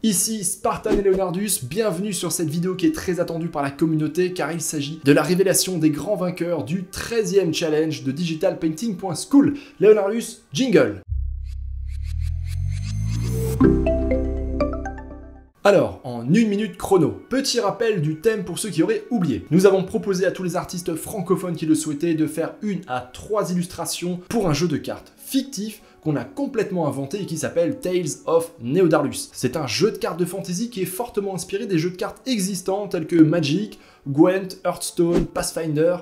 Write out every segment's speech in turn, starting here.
Ici Spartan et Leonardus, bienvenue sur cette vidéo qui est très attendue par la communauté car il s'agit de la révélation des grands vainqueurs du 13e challenge de digitalpainting.school. Leonardus, jingle. Alors, en 1 minute chrono, petit rappel du thème pour ceux qui auraient oublié. Nous avons proposé à tous les artistes francophones qui le souhaitaient de faire 1 à 3 illustrations pour un jeu de cartes fictif qu'on a complètement inventé et qui s'appelle Tales of Neodarius. C'est un jeu de cartes de fantasy qui est fortement inspiré des jeux de cartes existants tels que Magic, Gwent, Hearthstone, Pathfinder.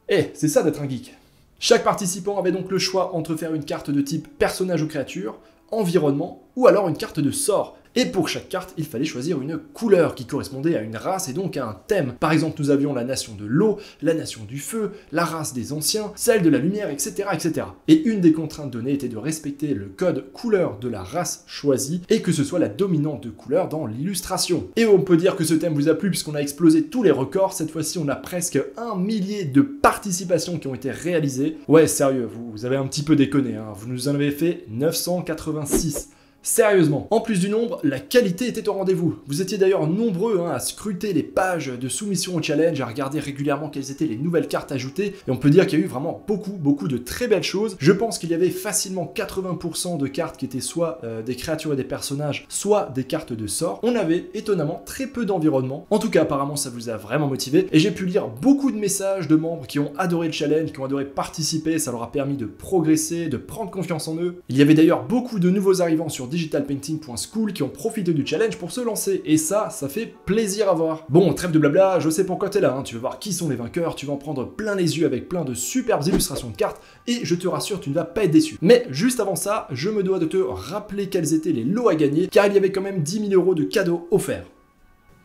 C'est ça d'être un geek. Chaque participant avait donc le choix entre faire une carte de type personnage ou créature, environnement, ou alors une carte de sort. Et pour chaque carte, il fallait choisir une couleur qui correspondait à une race et donc à un thème. Par exemple, nous avions la nation de l'eau, la nation du feu, la race des anciens, celle de la lumière, etc., etc. Et une des contraintes données était de respecter le code couleur de la race choisie et que ce soit la dominante de couleur dans l'illustration. Et on peut dire que ce thème vous a plu puisqu'on a explosé tous les records. Cette fois-ci, on a presque 1 millier de participations qui ont été réalisées. Ouais, sérieux, vous avez un petit peu déconné, hein. Vous nous en avez fait 986. Sérieusement. En plus du nombre, la qualité était au rendez-vous. Vous étiez d'ailleurs nombreux à scruter les pages de soumission au challenge, à regarder régulièrement quelles étaient les nouvelles cartes ajoutées, et on peut dire qu'il y a eu vraiment beaucoup de très belles choses. Je pense qu'il y avait facilement 80% de cartes qui étaient soit des créatures et des personnages, soit des cartes de sort. On avait étonnamment très peu d'environnement. En tout cas, apparemment, ça vous a vraiment motivé, et j'ai pu lire beaucoup de messages de membres qui ont adoré le challenge, qui ont adoré participer, ça leur a permis de progresser, de prendre confiance en eux. Il y avait d'ailleurs beaucoup de nouveaux arrivants sur digitalpainting.school qui ont profité du challenge pour se lancer, et ça fait plaisir à voir. Bon, trêve de blabla, je sais pourquoi t'es là, hein. Tu veux voir qui sont les vainqueurs, tu vas en prendre plein les yeux avec plein de superbes illustrations de cartes, et je te rassure, tu ne vas pas être déçu. Mais juste avant ça, je me dois de te rappeler quels étaient les lots à gagner, car il y avait quand même 10 000 € de cadeaux offerts.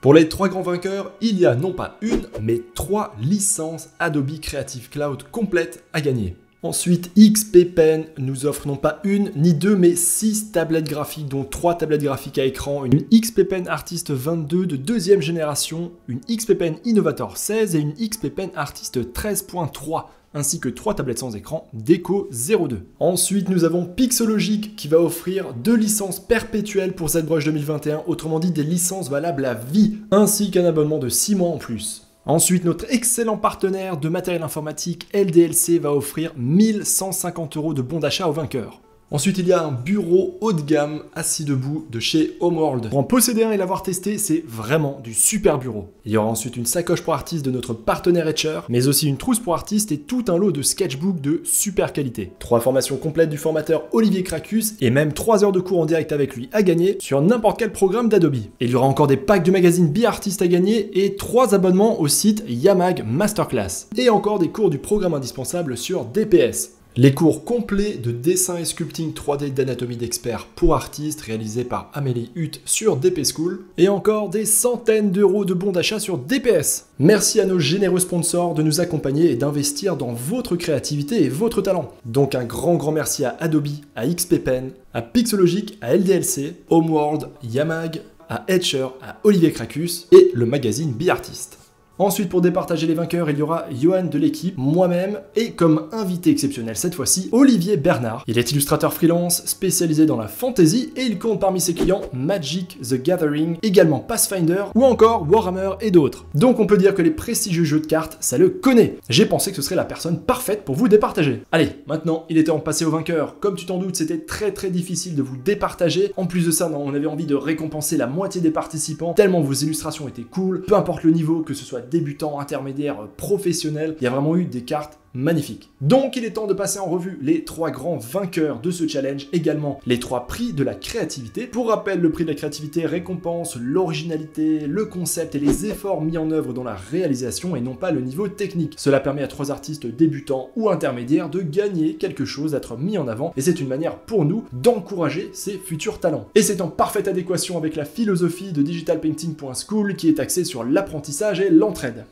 Pour les 3 grands vainqueurs, il y a non pas une, mais 3 licences Adobe Creative Cloud complètes à gagner. Ensuite, XP Pen nous offre non pas 1 ni 2, mais 6 tablettes graphiques, dont 3 tablettes graphiques à écran, une XP Pen Artist 22 de 2e génération, une XP Pen Innovator 16 et une XP Pen Artist 13.3, ainsi que 3 tablettes sans écran Deco 02. Ensuite, nous avons Pixologic qui va offrir 2 licences perpétuelles pour ZBrush 2021, autrement dit des licences valables à vie, ainsi qu'un abonnement de 6 mois en plus. Ensuite, notre excellent partenaire de matériel informatique LDLC va offrir 1 150 € de bons d'achat aux vainqueurs. Ensuite, il y a un bureau haut de gamme assis debout de chez Homeworld. Pour en posséder un et l'avoir testé, c'est vraiment du super bureau. Il y aura ensuite une sacoche pour artistes de notre partenaire Etcher, mais aussi une trousse pour artistes et tout un lot de sketchbooks de super qualité. 3 formations complètes du formateur Olivier Cracus et même 3 heures de cours en direct avec lui à gagner sur n'importe quel programme d'Adobe. Et il y aura encore des packs du magazine Be-Artist à gagner et 3 abonnements au site Yamag Masterclass. Et encore des cours du programme indispensable sur DPS. Les cours complets de dessin et sculpting 3D d'anatomie d'experts pour artistes réalisés par Amélie Hutt sur DP School et encore des centaines d'euros de bons d'achat sur DPS. Merci à nos généreux sponsors de nous accompagner et d'investir dans votre créativité et votre talent. Donc un grand merci à Adobe, à XP Pen, à Pixologic, à LDLC, Homeworld, Yamag, à Etcher, à Olivier Cracus et le magazine Be-Artist. Ensuite, pour départager les vainqueurs, il y aura Johan de l'équipe, moi-même, et comme invité exceptionnel cette fois-ci, Olivier Bernard. Il est illustrateur freelance, spécialisé dans la fantasy, et il compte parmi ses clients Magic the Gathering, également Pathfinder, ou encore Warhammer et d'autres. Donc on peut dire que les prestigieux jeux de cartes, ça le connaît. J'ai pensé que ce serait la personne parfaite pour vous départager. Allez, maintenant, il est temps de passer aux vainqueurs. Comme tu t'en doutes, c'était très difficile de vous départager. En plus de ça, on avait envie de récompenser la moitié des participants, tellement vos illustrations étaient cool, peu importe le niveau, que ce soit débutant, intermédiaire, professionnel, il y a vraiment eu des cartes magnifiques. Donc il est temps de passer en revue les 3 grands vainqueurs de ce challenge, également les 3 prix de la créativité. Pour rappel, le prix de la créativité récompense l'originalité, le concept et les efforts mis en œuvre dans la réalisation et non pas le niveau technique. Cela permet à 3 artistes débutants ou intermédiaires de gagner quelque chose, d'être mis en avant, et c'est une manière pour nous d'encourager ces futurs talents. Et c'est en parfaite adéquation avec la philosophie de digitalpainting.school qui est axée sur l'apprentissage et l'entraide.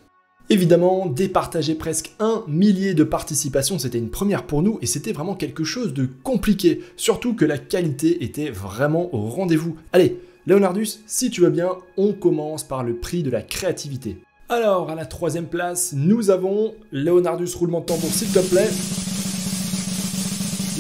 Évidemment, départager presque 1 millier de participations, c'était une première pour nous et c'était vraiment quelque chose de compliqué, surtout que la qualité était vraiment au rendez-vous. Allez, Leonardus, si tu veux bien, on commence par le prix de la créativité. Alors, à la 3e place, nous avons Leonardus, roulement de tambour s'il te plaît.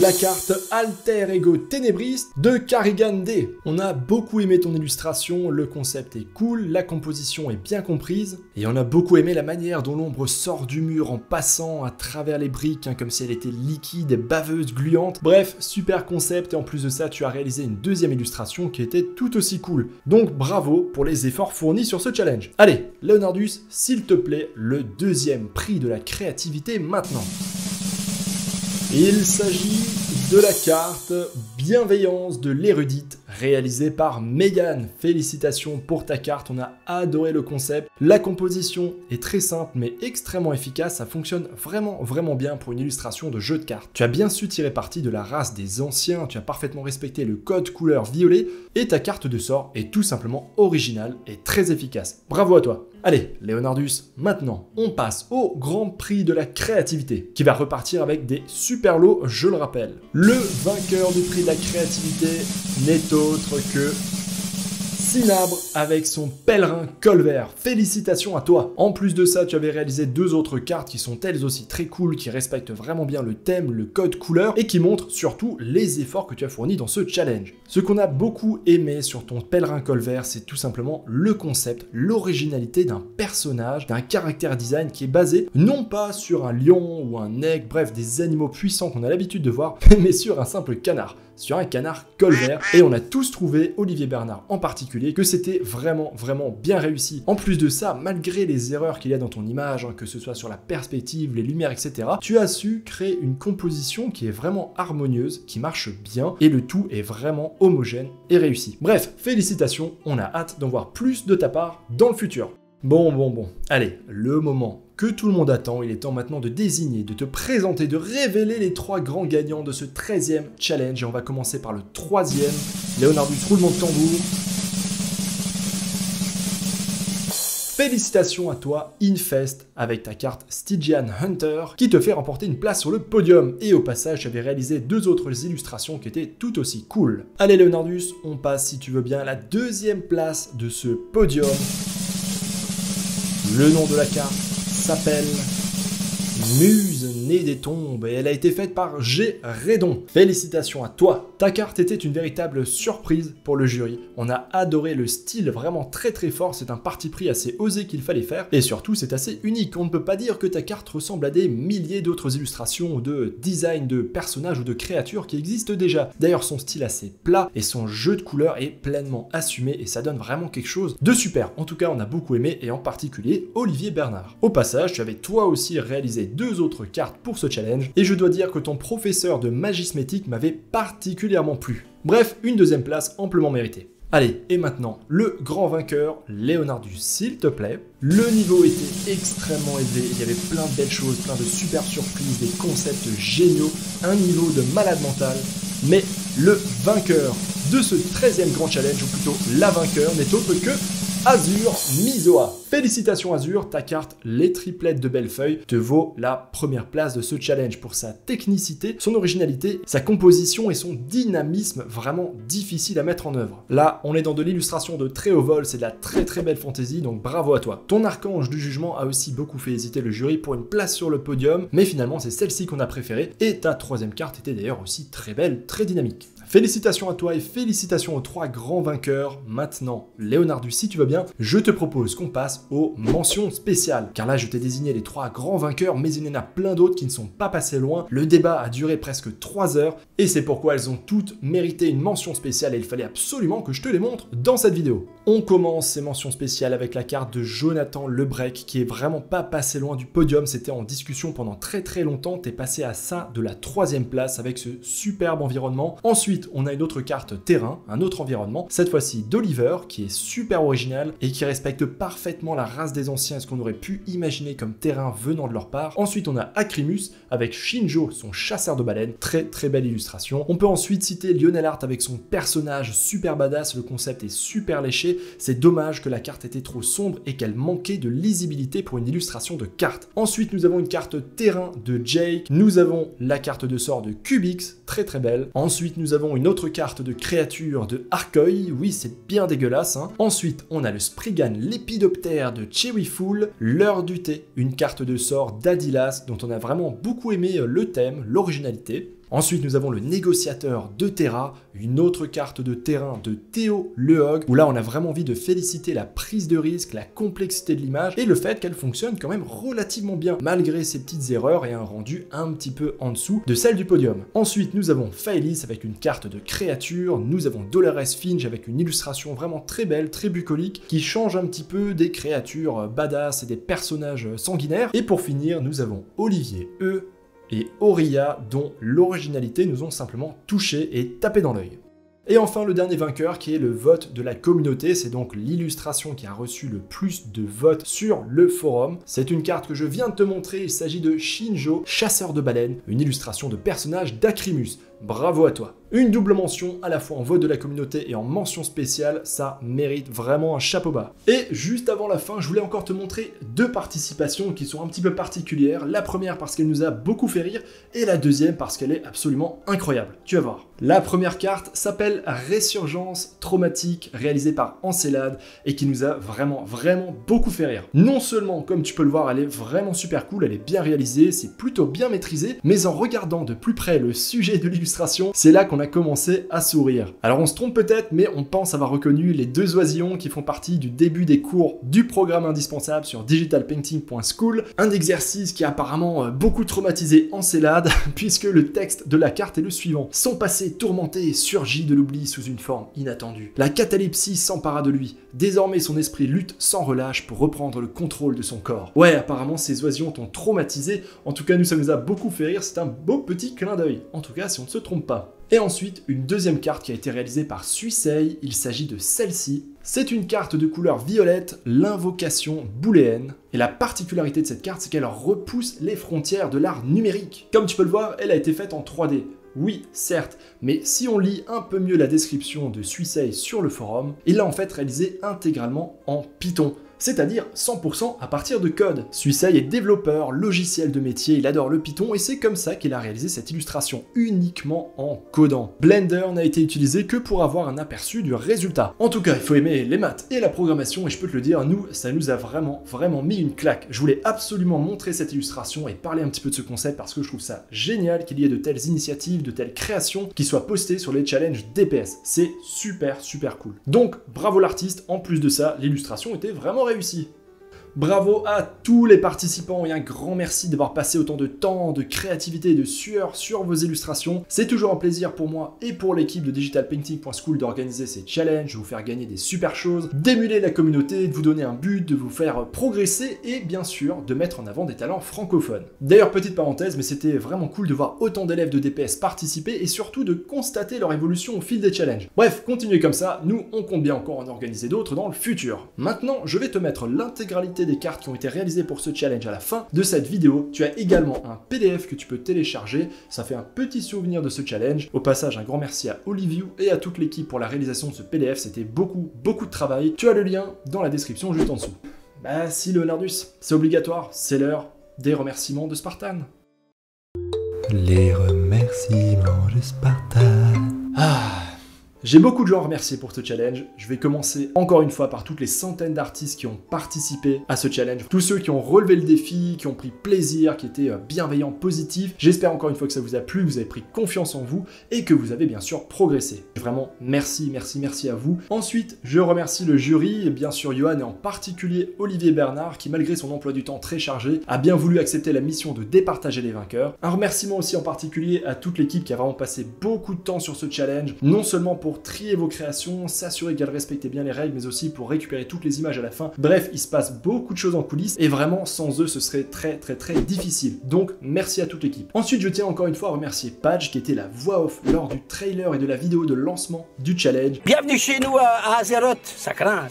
la carte Alter Ego Tenebris de Carrigan D. On a beaucoup aimé ton illustration, le concept est cool, la composition est bien comprise, et on a beaucoup aimé la manière dont l'ombre sort du mur en passant à travers les briques, hein, comme si elle était liquide et baveuse, gluante. Bref, super concept, et en plus de ça, tu as réalisé une deuxième illustration qui était tout aussi cool. Donc bravo pour les efforts fournis sur ce challenge. Allez, Leonardus, s'il te plaît, le deuxième prix de la créativité maintenant. Il s'agit de la carte Bienveillance de l'érudite, réalisée par Megan. Félicitations pour ta carte, on a adoré le concept. La composition est très simple mais extrêmement efficace, ça fonctionne vraiment bien pour une illustration de jeu de cartes. Tu as bien su tirer parti de la race des anciens, tu as parfaitement respecté le code couleur violet, et ta carte de sort est tout simplement originale et très efficace. Bravo à toi. Allez, Leonardus, maintenant, on passe au Grand Prix de la créativité, qui va repartir avec des super lots, je le rappelle. Le vainqueur du prix de la créativité n'est autre que Cinabre avec son pèlerin Colvert. Félicitations à toi. En plus de ça, tu avais réalisé deux autres cartes qui sont elles aussi très cool, qui respectent vraiment bien le thème, le code couleur et qui montrent surtout les efforts que tu as fournis dans ce challenge. Ce qu'on a beaucoup aimé sur ton pèlerin Colvert, c'est tout simplement le concept, l'originalité d'un personnage, d'un caractère design qui est basé non pas sur un lion ou un aigle, bref, des animaux puissants qu'on a l'habitude de voir, mais sur un simple canard. Sur un canard Colvert, et on a tous trouvé, Olivier Bernard en particulier, que c'était vraiment bien réussi. En plus de ça, malgré les erreurs qu'il y a dans ton image, hein, que ce soit sur la perspective, les lumières, etc., tu as su créer une composition qui est vraiment harmonieuse, qui marche bien, et le tout est vraiment homogène et réussi. Bref, félicitations, on a hâte d'en voir plus de ta part dans le futur. Bon, allez, le moment que tout le monde attend, il est temps maintenant de désigner, de te présenter, de révéler les trois grands gagnants de ce 13e challenge. Et on va commencer par le 3e, Leonardus, roulement de tambour. Félicitations à toi, Infest, avec ta carte Stygian Hunter, qui te fait remporter une place sur le podium. Et au passage, j'avais réalisé deux autres illustrations qui étaient tout aussi cool. Allez Leonardus, on passe, si tu veux bien, à la deuxième place de ce podium. Le nom de la carte s'appelle Muse née des tombes et elle a été faite par G. Redon. Félicitations à toi. Ta carte était une véritable surprise pour le jury. On a adoré le style vraiment très fort, c'est un parti pris assez osé qu'il fallait faire et surtout c'est assez unique. On ne peut pas dire que ta carte ressemble à des milliers d'autres illustrations ou de designs de personnages ou de créatures qui existent déjà. D'ailleurs son style assez plat et son jeu de couleurs est pleinement assumé et ça donne vraiment quelque chose de super. En tout cas on a beaucoup aimé et en particulier Olivier Bernard. Au passage tu avais toi aussi réalisé deux autres cartes pour ce challenge et je dois dire que ton professeur de magismétique m'avait particulièrement plu. Bref, une deuxième place amplement méritée. Allez, et maintenant, le grand vainqueur, Leonardus, s'il te plaît. Le niveau était extrêmement élevé, il y avait plein de belles choses, plein de super surprises, des concepts géniaux, un niveau de malade mental. Mais le vainqueur de ce 13e grand challenge, ou plutôt la vainqueur, n'est autre que Azur Mizoa. Félicitations Azur, ta carte Les Triplettes de Bellefeuille te vaut la première place de ce challenge pour sa technicité, son originalité, sa composition et son dynamisme vraiment difficile à mettre en œuvre. Là, on est dans de l'illustration de très haut vol, c'est de la très belle fantaisie, donc bravo à toi. Ton archange du jugement a aussi beaucoup fait hésiter le jury pour une place sur le podium, mais finalement c'est celle-ci qu'on a préférée, et ta troisième carte était d'ailleurs aussi très belle, très dynamique. Félicitations à toi et félicitations aux trois grands vainqueurs. Maintenant, Leonardus, si tu veux bien, je te propose qu'on passe aux mentions spéciales. Car là, je t'ai désigné les trois grands vainqueurs, mais il y en a plein d'autres qui ne sont pas passés loin. Le débat a duré presque 3 heures et c'est pourquoi elles ont toutes mérité une mention spéciale et il fallait absolument que je te les montre dans cette vidéo. On commence ces mentions spéciales avec la carte de Jonathan Lebrec qui est vraiment pas passé loin du podium. C'était en discussion pendant très longtemps. T'es passé à ça de la 3e place avec ce superbe environnement. Ensuite, on a une autre carte terrain, un autre environnement, cette fois-ci d'Oliver, qui est super original et qui respecte parfaitement la race des anciens et ce qu'on aurait pu imaginer comme terrain venant de leur part. Ensuite, on a Acrimus avec Shinjo, son chasseur de baleines, très belle illustration. On peut ensuite citer Lionel Hart avec son personnage super badass, le concept est super léché. C'est dommage que la carte était trop sombre et qu'elle manquait de lisibilité pour une illustration de carte. Ensuite, nous avons une carte terrain de Jake, nous avons la carte de sort de Cubix, très belle. Ensuite, nous avons une autre carte de créature de Arcoy, oui c'est bien dégueulasse. Hein. Ensuite, on a le Spriggan Lépidoptère de Cherryful, l'heure du thé, une carte de sort d'Adilas dont on a vraiment beaucoup aimé le thème, l'originalité. Ensuite, nous avons le négociateur de Terra, une autre carte de terrain de Théo Lehog, où là on a vraiment envie de féliciter la prise de risque, la complexité de l'image et le fait qu'elle fonctionne quand même relativement bien, malgré ses petites erreurs et un rendu un petit peu en dessous de celle du podium. Ensuite, nous avons Faelis avec une carte de créature, nous avons Dolores Finch avec une illustration vraiment très belle, très bucolique, qui change un petit peu des créatures badass et des personnages sanguinaires. Et pour finir, nous avons Olivier E et Auria, dont l'originalité nous ont simplement touché et tapé dans l'œil. Et enfin, le dernier vainqueur qui est le vote de la communauté, c'est donc l'illustration qui a reçu le plus de votes sur le forum. C'est une carte que je viens de te montrer, il s'agit de Shinjo, chasseur de baleines, une illustration de personnage d'Acrimus. Bravo à toi. Une double mention à la fois en vote de la communauté et en mention spéciale, ça mérite vraiment un chapeau bas. Et juste avant la fin, je voulais encore te montrer deux participations qui sont un petit peu particulières. La première parce qu'elle nous a beaucoup fait rire et la deuxième parce qu'elle est absolument incroyable. Tu vas voir. La première carte s'appelle Résurgence Traumatique, réalisée par Encelade et qui nous a vraiment beaucoup fait rire. Non seulement, comme tu peux le voir, elle est vraiment super cool, elle est bien réalisée, c'est plutôt bien maîtrisé, mais en regardant de plus près le sujet de l'illustration, c'est là qu'on a commencé à sourire. Alors on se trompe peut-être, mais on pense avoir reconnu les deux oisillons qui font partie du début des cours du programme indispensable sur digitalpainting.school, un exercice qui a apparemment beaucoup traumatisé Encelade, puisque le texte de la carte est le suivant. Son passé tourmenté surgit de l'oubli sous une forme inattendue. La catalepsie s'empara de lui. Désormais son esprit lutte sans relâche pour reprendre le contrôle de son corps. Ouais, apparemment ces oisillons t'ont traumatisé, en tout cas nous ça nous a beaucoup fait rire, c'est un beau petit clin d'œil, en tout cas si on ne se trompe pas. Et ensuite, une deuxième carte qui a été réalisée par Suisei, il s'agit de celle-ci. C'est une carte de couleur violette, l'invocation booléenne. Et la particularité de cette carte, c'est qu'elle repousse les frontières de l'art numérique. Comme tu peux le voir, elle a été faite en 3D. Oui, certes, mais si on lit un peu mieux la description de Suisei sur le forum, il l'a en fait réalisé intégralement en Python. C'est-à-dire 100% à partir de code. Suisei est développeur, logiciel de métier, il adore le Python et c'est comme ça qu'il a réalisé cette illustration uniquement en codant. Blender n'a été utilisé que pour avoir un aperçu du résultat. En tout cas, il faut aimer les maths et la programmation et je peux te le dire, nous, ça nous a vraiment mis une claque. Je voulais absolument montrer cette illustration et parler un petit peu de ce concept parce que je trouve ça génial qu'il y ait de telles initiatives, de telles créations qui soient postées sur les challenges DPS. C'est super cool. Donc, bravo l'artiste, en plus de ça, l'illustration était vraiment réussi. Bravo à tous les participants et un grand merci d'avoir passé autant de temps, de créativité et de sueur sur vos illustrations. C'est toujours un plaisir pour moi et pour l'équipe de digitalpainting.school d'organiser ces challenges, de vous faire gagner des super choses, d'émuler la communauté, de vous donner un but, de vous faire progresser et bien sûr de mettre en avant des talents francophones. D'ailleurs, petite parenthèse, mais c'était vraiment cool de voir autant d'élèves de DPS participer et surtout de constater leur évolution au fil des challenges. Bref, continuez comme ça, nous on compte bien encore en organiser d'autres dans le futur. Maintenant, je vais te mettre l'intégralité des cartes qui ont été réalisées pour ce challenge à la fin de cette vidéo. Tu as également un PDF que tu peux télécharger, ça fait un petit souvenir de ce challenge. Au passage, un grand merci à Olivier et à toute l'équipe pour la réalisation de ce PDF, c'était beaucoup de travail. Tu as le lien dans la description juste en dessous. Bah si Leonardus, c'est obligatoire, c'est l'heure des remerciements de Spartan. Les remerciements de Spartan. J'ai beaucoup de gens à remercier pour ce challenge. Je vais commencer encore une fois par toutes les centaines d'artistes qui ont participé à ce challenge. Tous ceux qui ont relevé le défi, qui ont pris plaisir, qui étaient bienveillants, positifs. J'espère encore une fois que ça vous a plu, que vous avez pris confiance en vous et que vous avez bien sûr progressé. Vraiment, merci à vous. Ensuite, je remercie le jury, et bien sûr Johan et en particulier Olivier Bernard qui malgré son emploi du temps très chargé, a bien voulu accepter la mission de départager les vainqueurs. Un remerciement aussi en particulier à toute l'équipe qui a vraiment passé beaucoup de temps sur ce challenge, non seulement pour trier vos créations, s'assurer qu'elles respectaient bien les règles, mais aussi pour récupérer toutes les images à la fin. Bref, il se passe beaucoup de choses en coulisses et vraiment sans eux ce serait très difficile. Donc merci à toute l'équipe. Ensuite, je tiens encore une fois à remercier Page qui était la voix off lors du trailer et de la vidéo de lancement du challenge. Bienvenue chez nous à Azeroth, ça craint.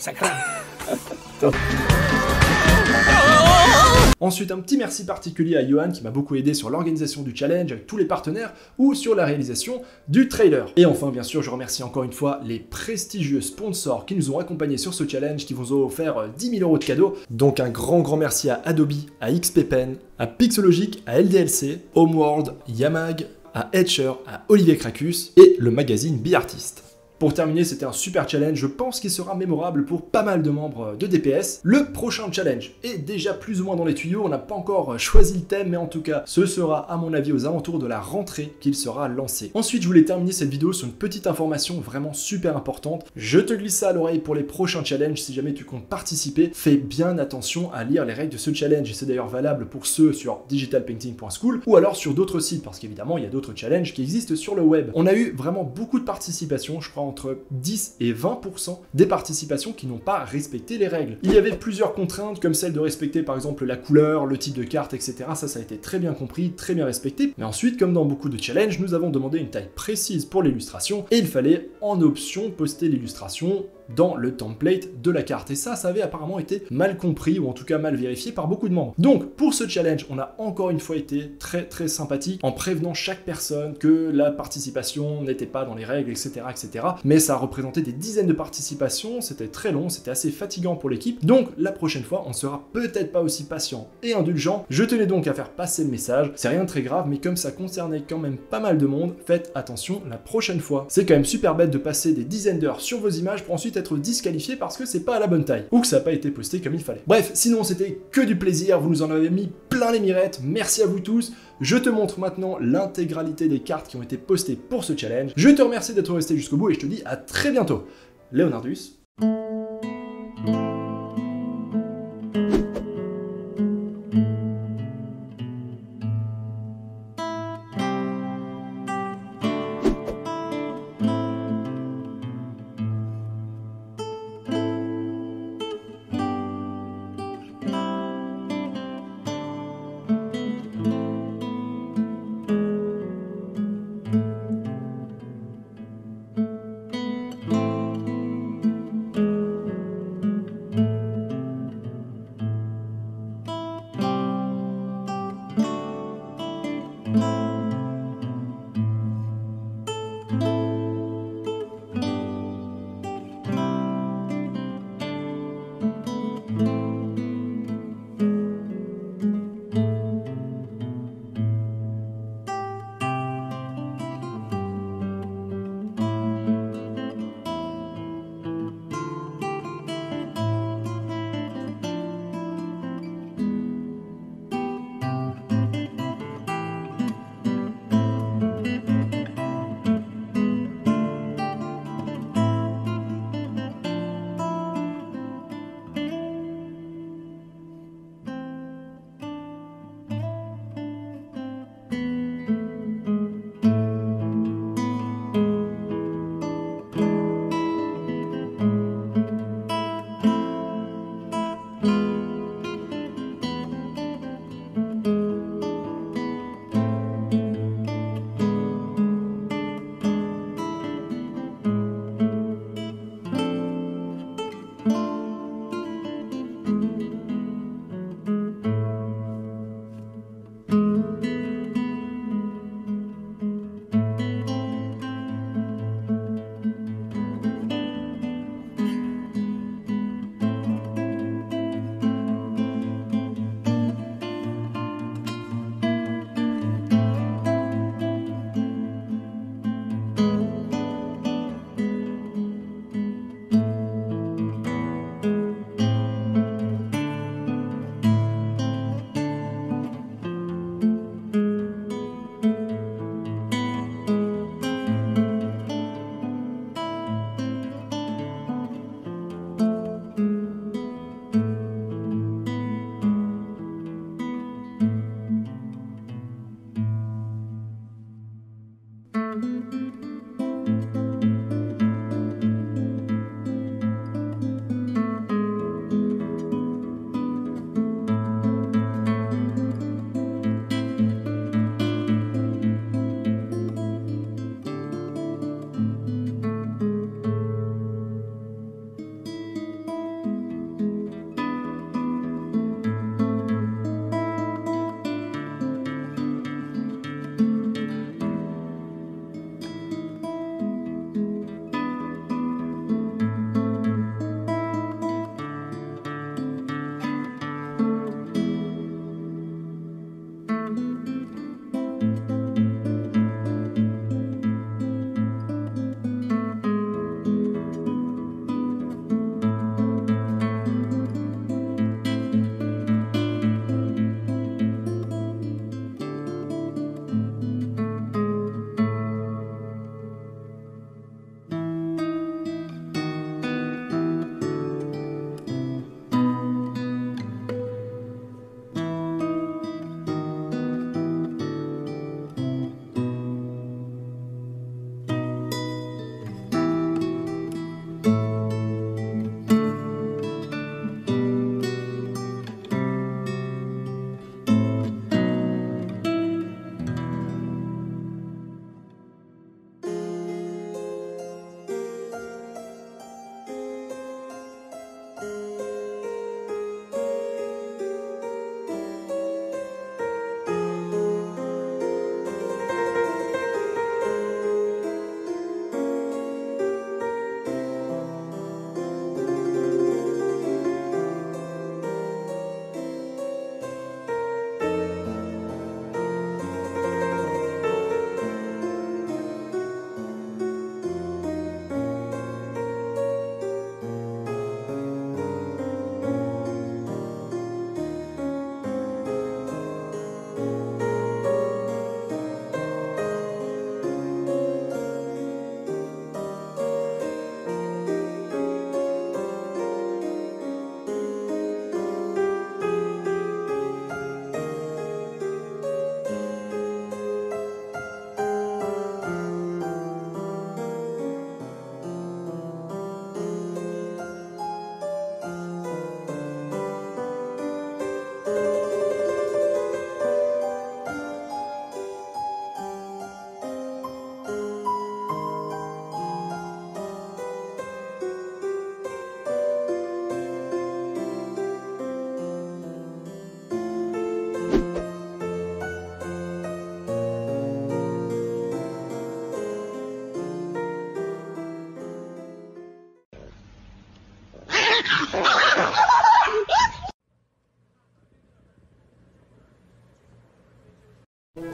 Ensuite, un petit merci particulier à Johan qui m'a beaucoup aidé sur l'organisation du challenge avec tous les partenaires ou sur la réalisation du trailer. Et enfin, bien sûr, je remercie encore une fois les prestigieux sponsors qui nous ont accompagnés sur ce challenge, qui vous ont offert 10 000 € de cadeaux. Donc un grand merci à Adobe, à XPpen, à Pixologic, à LDLC, Homeworld, Yamag, à Etcher, à Olivier Cracus et le magazine Biartiste. Pour terminer, c'était un super challenge, je pense qu'il sera mémorable pour pas mal de membres de DPS. Le prochain challenge est déjà plus ou moins dans les tuyaux, on n'a pas encore choisi le thème, mais en tout cas, ce sera à mon avis aux alentours de la rentrée qu'il sera lancé. Ensuite, je voulais terminer cette vidéo sur une petite information vraiment super importante. Je te glisse ça à l'oreille pour les prochains challenges, si jamais tu comptes participer, fais bien attention à lire les règles de ce challenge, et c'est d'ailleurs valable pour ceux sur digitalpainting.school ou alors sur d'autres sites, parce qu'évidemment, il y a d'autres challenges qui existent sur le web. On a eu vraiment beaucoup de participation, je crois entre 10 et 20% des participations qui n'ont pas respecté les règles. Il y avait plusieurs contraintes, comme celle de respecter par exemple la couleur, le type de carte, etc. Ça a été très bien compris, très bien respecté. Mais ensuite, comme dans beaucoup de challenges, nous avons demandé une taille précise pour l'illustration, et il fallait en option poster l'illustration dans le template de la carte. Et ça avait apparemment été mal compris, ou en tout cas mal vérifié par beaucoup de membres. Donc, pour ce challenge, on a encore une fois été très sympathique en prévenant chaque personne que la participation n'était pas dans les règles, etc., etc. Mais ça a représenté des dizaines de participations, c'était très long, c'était assez fatigant pour l'équipe. Donc, la prochaine fois, on sera peut-être pas aussi patient et indulgent. Je tenais donc à faire passer le message. C'est rien de très grave, mais comme ça concernait quand même pas mal de monde, faites attention la prochaine fois. C'est quand même super bête de passer des dizaines d'heures sur vos images pour ensuite être disqualifié parce que c'est pas à la bonne taille ou que ça n'a pas été posté comme il fallait. Bref, sinon c'était que du plaisir, vous nous en avez mis plein les mirettes, merci à vous tous. Je te montre maintenant l'intégralité des cartes qui ont été postées pour ce challenge. Je te remercie d'être resté jusqu'au bout et je te dis à très bientôt. Leonardus.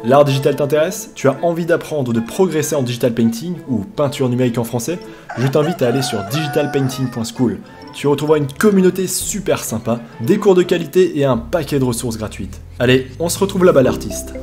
L'art digital t'intéresse? Tu as envie d'apprendre ou de progresser en digital painting, ou peinture numérique en français? Je t'invite à aller sur digitalpainting.school. Tu retrouveras une communauté super sympa, des cours de qualité et un paquet de ressources gratuites. Allez, on se retrouve là-bas l'artiste.